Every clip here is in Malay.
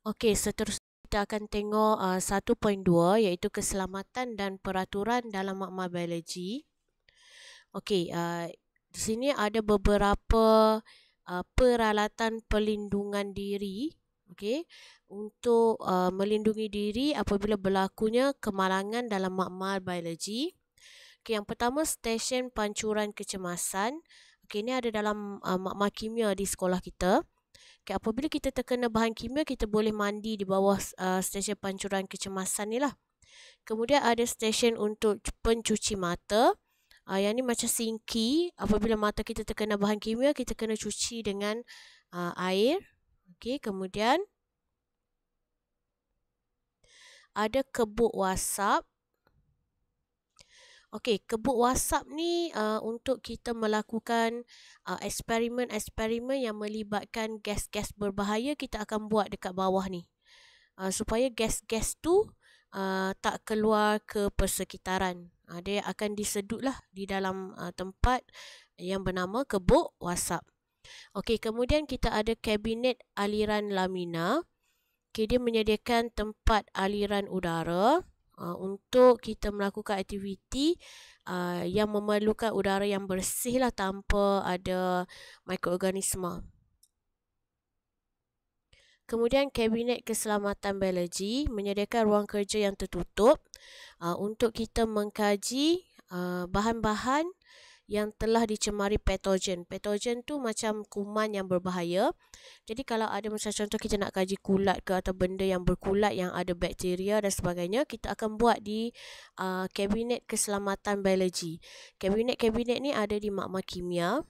Okey, seterusnya kita akan tengok 1.2 iaitu keselamatan dan peraturan dalam makmal biologi. Okey, di sini ada beberapa peralatan perlindungan diri, okey, untuk melindungi diri apabila berlakunya kemalangan dalam makmal biologi. Okey, yang pertama, stesen pancuran kecemasan. Okey, ini ada dalam makmal kimia di sekolah kita. Okay, apabila kita terkena bahan kimia, kita boleh mandi di bawah stesen pancuran kecemasan ni lah. Kemudian ada stesen untuk pencuci mata. Yang ni macam sinki. Apabila mata kita terkena bahan kimia, kita kena cuci dengan air. Okay, kemudian ada kebuk wasap. Okey, kebuk wasap ni untuk kita melakukan eksperimen-eksperimen yang melibatkan gas-gas berbahaya, kita akan buat dekat bawah ni. Supaya gas-gas tu tak keluar ke persekitaran. Dia akan disedutlah di dalam tempat yang bernama kebuk wasap. Okey, kemudian kita ada kabinet aliran lamina. Okay, dia menyediakan tempat aliran udara untuk kita melakukan aktiviti yang memerlukan udara yang bersih lah, tanpa ada mikroorganisma. Kemudian kabinet keselamatan biologi menyediakan ruang kerja yang tertutup untuk kita mengkaji bahan-bahan yang telah dicemari patogen. Patogen tu macam kuman yang berbahaya. Jadi kalau ada macam contoh kita nak kaji kulat ke atau benda yang berkulat yang ada bakteria dan sebagainya, kita akan buat di kabinet keselamatan biologi. Kabinet-kabinet ni ada di makmal kimia.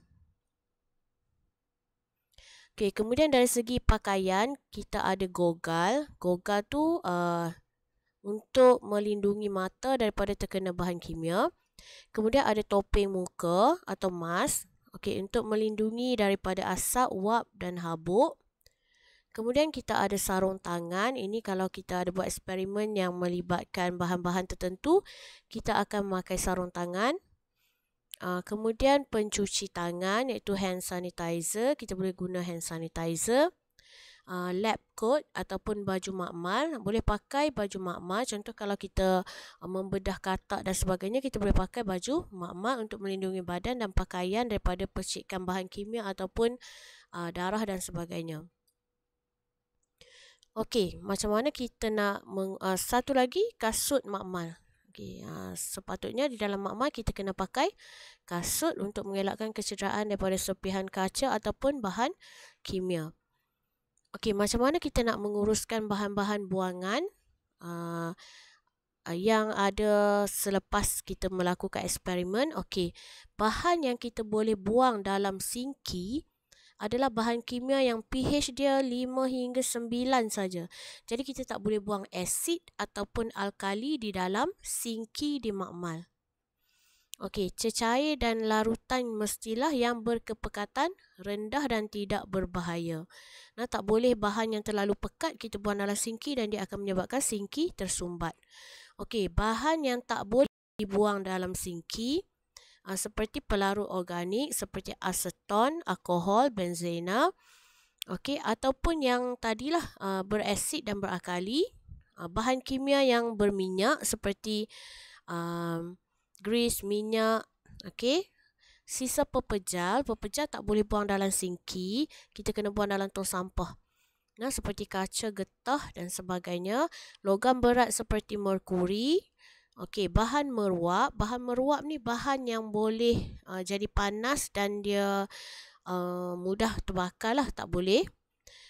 Okay, kemudian dari segi pakaian, kita ada gogal. Gogal tu untuk melindungi mata daripada terkena bahan kimia. Kemudian ada topeng muka atau mask, okey, untuk melindungi daripada asap, wap dan habuk. Kemudian kita ada sarung tangan. Ini kalau kita ada buat eksperimen yang melibatkan bahan-bahan tertentu, kita akan memakai sarung tangan. Kemudian pencuci tangan iaitu hand sanitizer. Kita boleh guna hand sanitizer. Lab coat ataupun baju makmal. Boleh pakai baju makmal. Contoh kalau kita membedah katak dan sebagainya, kita boleh pakai baju makmal untuk melindungi badan dan pakaian daripada percikan bahan kimia ataupun darah dan sebagainya. Okey, macam mana kita nak satu lagi, kasut makmal. Okay, sepatutnya di dalam makmal kita kena pakai kasut untuk mengelakkan kecederaan daripada serpihan kaca ataupun bahan kimia. Okey, macam mana kita nak menguruskan bahan-bahan buangan yang ada selepas kita melakukan eksperimen? Okey, bahan yang kita boleh buang dalam sinki adalah bahan kimia yang pH dia 5 hingga 9 saja. Jadi kita tak boleh buang asid ataupun alkali di dalam sinki di makmal. Okey, cecair dan larutan mestilah yang berkepekatan rendah dan tidak berbahaya. Tak boleh bahan yang terlalu pekat kita buang dalam sinki dan dia akan menyebabkan sinki tersumbat. Okey, bahan yang tak boleh dibuang dalam sinki seperti pelarut organik seperti aseton, alkohol, benzena. Okey, ataupun yang tadilah berasid dan berakali. Bahan kimia yang berminyak seperti grease, minyak. Okey. Sisa pepejal tak boleh buang dalam sinki. Kita kena buang dalam tong sampah. Seperti kaca, getah dan sebagainya. Logam berat seperti merkuri. Okey, bahan meruap. Bahan meruap ni bahan yang boleh jadi panas dan dia mudah terbakar lah. Tak boleh.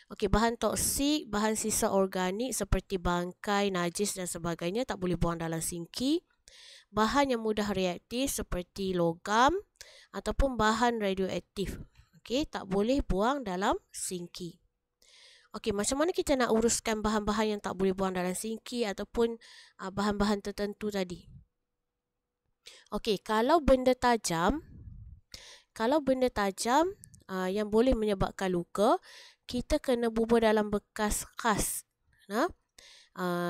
Okey, bahan toksik, bahan sisa organik seperti bangkai, najis dan sebagainya tak boleh buang dalam sinki. Bahan yang mudah reaktif seperti logam ataupun bahan radioaktif. Okey, tak boleh buang dalam sinki. Okey, macam mana kita nak uruskan bahan-bahan yang tak boleh buang dalam sinki ataupun bahan-bahan tertentu tadi? Okey, kalau benda tajam yang boleh menyebabkan luka, kita kena bubur dalam bekas khas.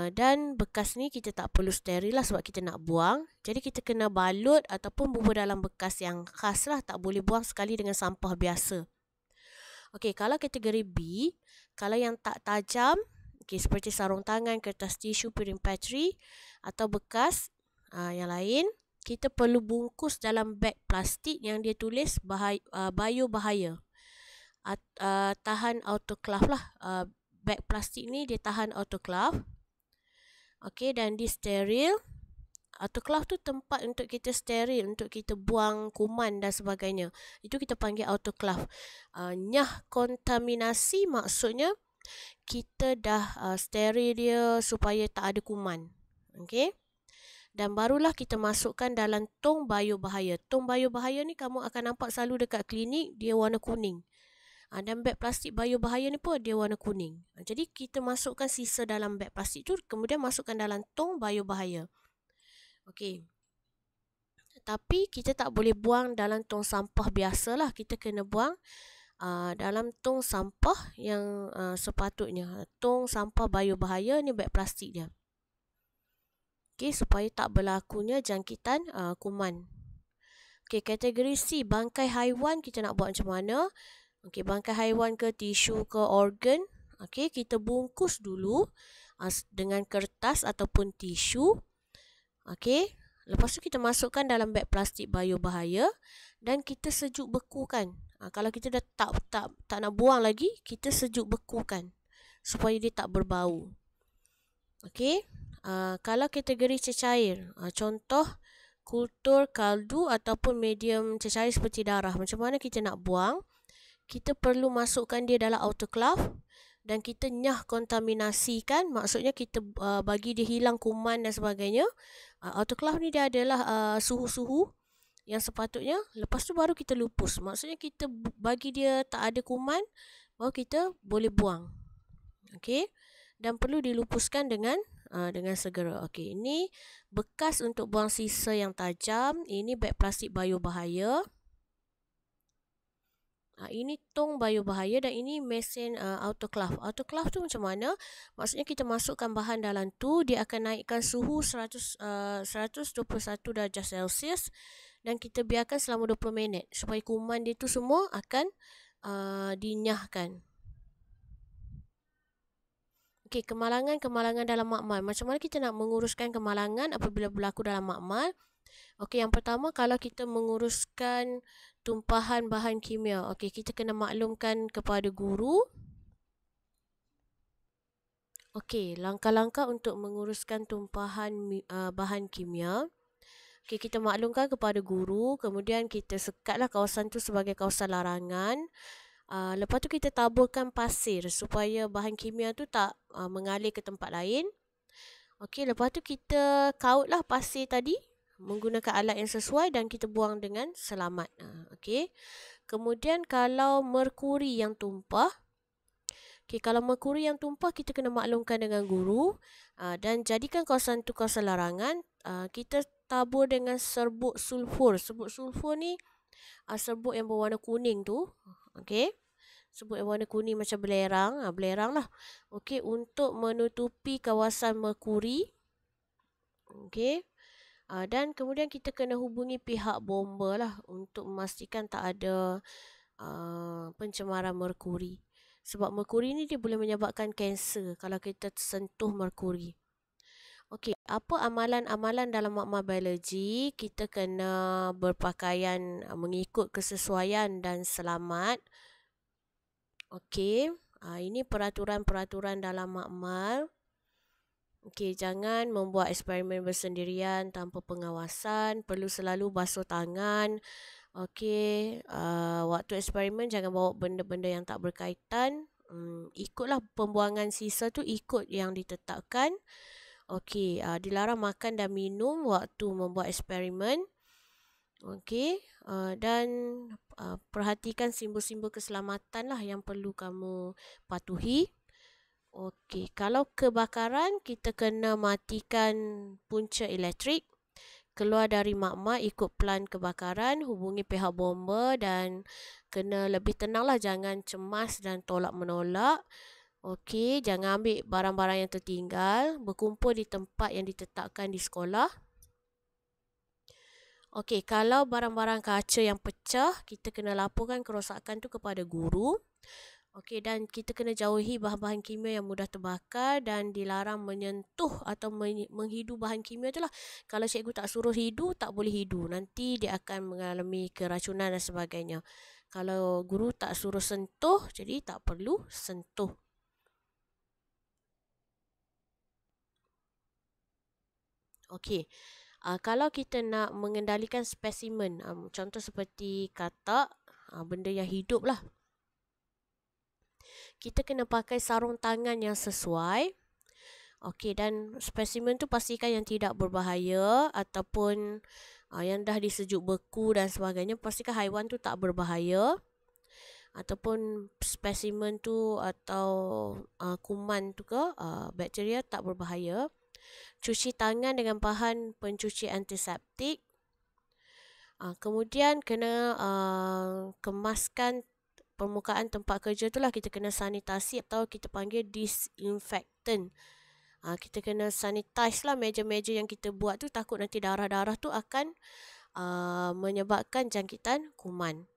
Dan bekas ni kita tak perlu steril lah sebab kita nak buang. Jadi kita kena balut ataupun bubur dalam bekas yang khas lah. Tak boleh buang sekali dengan sampah biasa. Okey, kalau kategori B, kalau yang tak tajam, Okey, seperti sarung tangan, kertas tisu, piring patri atau bekas yang lain, kita perlu bungkus dalam beg plastik yang dia tulis bio bahaya. Tahan autoclave lah. Beg plastik ni dia tahan autoclave. Okey, dan dia steril. Autoclave tu tempat untuk kita steril, untuk kita buang kuman dan sebagainya. Itu kita panggil autoclave. Nyah kontaminasi maksudnya kita dah steril dia supaya tak ada kuman. Okey. Dan barulah kita masukkan dalam tong bio bahaya. Tong bio bahaya ni kamu akan nampak selalu dekat klinik, dia warna kuning. Dan beg plastik bio bahaya ni pun dia warna kuning. Jadi kita masukkan sisa dalam beg plastik tu, kemudian masukkan dalam tong bio bahaya. Okey. Tapi kita tak boleh buang dalam tong sampah biasalah. Kita kena buang dalam tong sampah yang sepatutnya. Tong sampah bio bahaya ni beg plastik dia. Okey, supaya tak berlakunya jangkitan kuman. Okey, kategori C, bangkai haiwan kita nak buat macam mana? Okey, bangkai haiwan ke tisu ke organ. Okey, kita bungkus dulu dengan kertas ataupun tisu. Okey, lepas tu kita masukkan dalam beg plastik bio bahaya dan kita sejuk bekukan. Kalau kita dah tak nak buang lagi, kita sejuk bekukan supaya dia tak berbau. Okey, kalau kategori cecair, contoh kultur, kaldu ataupun medium cecair seperti darah, macam mana kita nak buang? Kita perlu masukkan dia dalam autoclave dan kita nyah kontaminasikan, maksudnya kita bagi dia hilang kuman dan sebagainya. Autoclave ni dia adalah suhu-suhu yang sepatutnya. Lepas tu baru kita lupus, maksudnya kita bagi dia tak ada kuman, baru kita boleh buang. Okey, dan perlu dilupuskan dengan segera. Okey, ini bekas untuk buang sisa yang tajam. Ini beg plastik bio bahaya. Ini tong bio bahaya dan ini mesin autoclave. Autoclave tu macam mana? Maksudnya kita masukkan bahan dalam tu, dia akan naikkan suhu 121 darjah Celsius dan kita biarkan selama 20 minit supaya kuman dia tu semua akan dinyahkan. Okey, kemalangan dalam makmal. Macam mana kita nak menguruskan kemalangan apabila berlaku dalam makmal? Okey, yang pertama, kalau kita menguruskan tumpahan bahan kimia, okey, kita kena maklumkan kepada guru. Okey, langkah-langkah untuk menguruskan tumpahan bahan kimia. Okey, kita maklumkan kepada guru, kemudian kita sekatlah kawasan tu sebagai kawasan larangan. Lepas tu kita taburkan pasir supaya bahan kimia tu tak mengalir ke tempat lain. Okey, lepas tu kita kautlah pasir tadi menggunakan alat yang sesuai dan kita buang dengan selamat. Okey. Kemudian kalau merkuri yang tumpah, kalau merkuri yang tumpah kita kena maklumkan dengan guru dan jadikan kawasan tu kawasan larangan. Kita tabur dengan serbuk sulfur. Serbuk sulfur ni serbuk yang berwarna kuning tu. Okey. Serbuk yang warna kuning macam belerang, belerang lah. Okey, untuk menutupi kawasan merkuri. Okey. Dan kemudian kita kena hubungi pihak bomba lah untuk memastikan tak ada pencemaran merkuri. Sebab merkuri ni dia boleh menyebabkan kanser kalau kita tersentuh merkuri. Okey, apa amalan-amalan dalam makmal biologi? Kita kena berpakaian mengikut kesesuaian dan selamat. Okey, ini peraturan-peraturan dalam makmal. Okey, jangan membuat eksperimen bersendirian tanpa pengawasan. Perlu selalu basuh tangan. Okey, waktu eksperimen jangan bawa benda-benda yang tak berkaitan. Ikutlah pembuangan sisa tu, ikut yang ditetapkan. Okey, dilarang makan dan minum waktu membuat eksperimen. Okey, dan perhatikan simbol-simbol keselamatan lah yang perlu kamu patuhi. Okey, kalau kebakaran kita kena matikan punca elektrik, keluar dari makmal ikut plan kebakaran, hubungi pihak bomba dan kena lebih tenanglah, jangan cemas dan tolak menolak. Okey, jangan ambil barang-barang yang tertinggal, berkumpul di tempat yang ditetapkan di sekolah. Okey, kalau barang-barang kaca yang pecah, kita kena laporkan kerosakan tu kepada guru. Okey, dan kita kena jauhi bahan-bahan kimia yang mudah terbakar dan dilarang menyentuh atau menghidu bahan kimia itulah. Kalau cikgu tak suruh hidu, tak boleh hidu. Nanti dia akan mengalami keracunan dan sebagainya. Kalau guru tak suruh sentuh, jadi tak perlu sentuh. Okey. Kalau kita nak mengendalikan spesimen, contoh seperti katak, benda yang hidup lah. Kita kena pakai sarung tangan yang sesuai. Okey, dan spesimen tu pastikan yang tidak berbahaya ataupun yang dah disejuk beku dan sebagainya. Pastikan haiwan tu tak berbahaya. Ataupun spesimen tu atau kuman tu ke, bakteria tak berbahaya. Cuci tangan dengan bahan pencuci antiseptik. Kemudian kena kemaskan permukaan tempat kerja tu lah, kita kena sanitasi atau kita panggil disinfectant. Kita kena sanitize lah meja-meja yang kita buat tu, takut nanti darah-darah tu akan menyebabkan jangkitan kuman.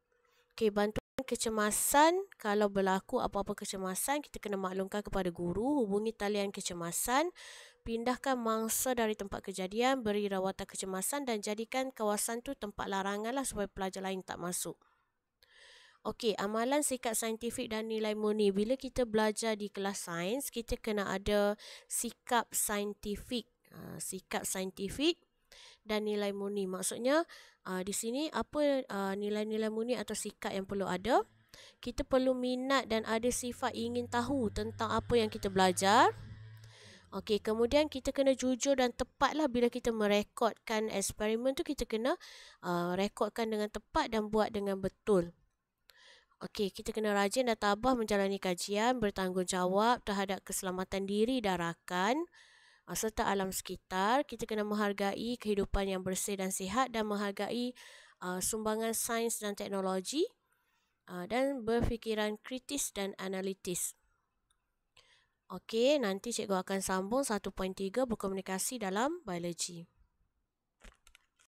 Okey, bantuan kecemasan, kalau berlaku apa-apa kecemasan, kita kena maklumkan kepada guru, hubungi talian kecemasan, pindahkan mangsa dari tempat kejadian, beri rawatan kecemasan dan jadikan kawasan tu tempat larangan lah supaya pelajar lain tak masuk. Okey, amalan sikap saintifik dan nilai murni. Bila kita belajar di kelas sains, kita kena ada sikap saintifik. Sikap saintifik dan nilai murni. Maksudnya, di sini apa nilai-nilai murni atau sikap yang perlu ada? Kita perlu minat dan ada sifat ingin tahu tentang apa yang kita belajar. Okey, kemudian kita kena jujur dan tepatlah bila kita merekodkan eksperimen tu, kita kena rekodkan dengan tepat dan buat dengan betul. Okey, kita kena rajin dan tabah menjalani kajian, bertanggungjawab terhadap keselamatan diri dan rakan serta alam sekitar. Kita kena menghargai kehidupan yang bersih dan sihat dan menghargai sumbangan sains dan teknologi dan berfikiran kritis dan analitis. Okey, nanti cikgu akan sambung 1.3 berkomunikasi dalam biologi.